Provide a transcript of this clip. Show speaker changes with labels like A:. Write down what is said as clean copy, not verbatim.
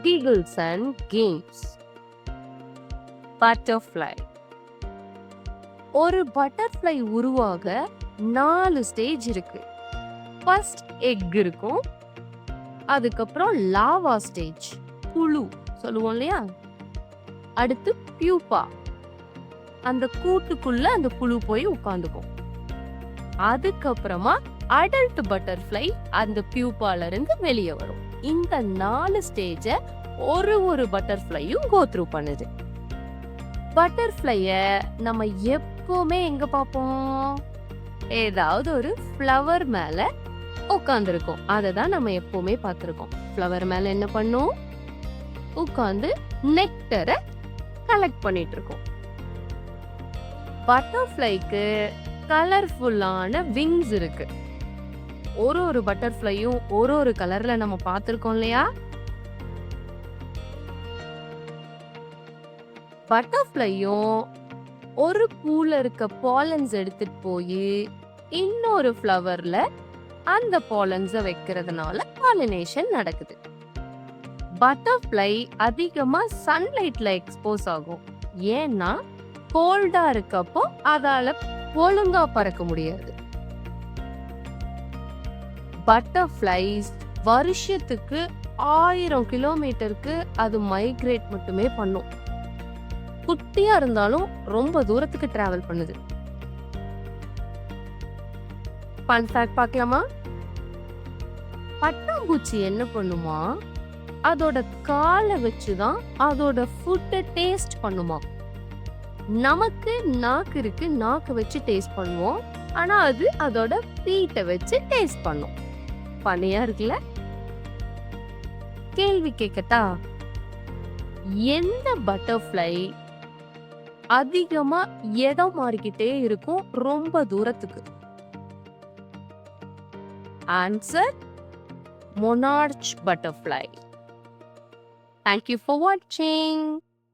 A: giggles and games. Butterfly. ஒரு butterfly உருவாக 4 stage இருக்கு. ஃபர்ஸ்ட் எக் இருக்கும். அதுக்கப்புறம் லாவா ஸ்டேஜ், புழு சொல்லுவோம் இல்லையா? அடுத்து பியூப்பா, அந்த கூட்டுக்குள்ள அந்த புழு போய் உட்கார்ந்துக்கும். அதுக்கப்புறமா அடல்ட் பட்டர்ஃப்ளை அந்த பியூப்பால இருந்து வெளியே வரும். இந்த 4 ஸ்டேஜ ஒரு பட்டர்ஃப்ளையும் கோ த்ரூ பண்ணுது. பட்டர்ஃப்ளைய நம்ம எப்பவுமே எங்க பார்ப்போம்? ஏதாவது ஒரு ஃப்ளவர் மேல உட்கார்ந்துருக்கும். அததான் நம்ம எப்பவுமே பார்த்திருக்கோம். ஃப்ளவர் மேல என்ன பண்ணும்? உட்கார்ந்து நெக்டரை கலெக்ட் பண்ணிட்டு இருக்கோம். பட்டர்ஃப்ளைக்கு கலர்ஃபுல்லான விங்ஸ் இருக்கு. ஒரு பட்டர்ஃப்ளையும் ஒரு கலர்ல நம்ம பார்த்திருக்கோம் இல்லையா? பட்டர்ஃப்ளையும் ஒரு பூல இருக்க பாலன்ஸ் எடுத்துட்டு போய் இன்னொரு ஃப்ளவர்ல அந்த பாலன்ஸ வைக்கிறதுனால பாலினேஷன் நடக்குது. பட்டர்ஃப்ளை அதிகமா சன்லைட்ல எக்ஸ்போஸ் ஆகும். ஏன்னா கோல்டா இருக்கப்போ அதால ஒழுங்கா பறக்க முடியாது. பட்டர்ஃப்ளைஸ் வருஷத்துக்கு 1000 கிலோமீட்டருக்கு அது மைக்ரேட் மட்டுமே பண்ணும். குட்டியா இருந்தாலும் ரொம்ப தூரத்துக்கு டிராவல் பண்ணுது. ஃபன் ஃபேக்ட் பார்க்கலாமா? பட்டாம்பூச்சி என்ன பண்ணுமா? அதோட காலை வச்சுதான் அதோட ஃபுட்டை டேஸ்ட் பண்ணுமா. நமக்கு நாக்கு இருக்கு, நாக்கு வச்சு டேஸ்ட் பண்ணுவோம். ஆனா அது அதோட ஃபீட்டை வச்சு டேஸ்ட் பண்ணும். பனியா இருக்குல்ல? கேள்வி கேட்கட்டா? எந்த பட்டர்ஃப்ளை அதிகமா இடம் மாறிக்கிட்டே இருக்கும் ரொம்ப தூரத்துக்கு? Answer monarch butterfly. Thank you for watching.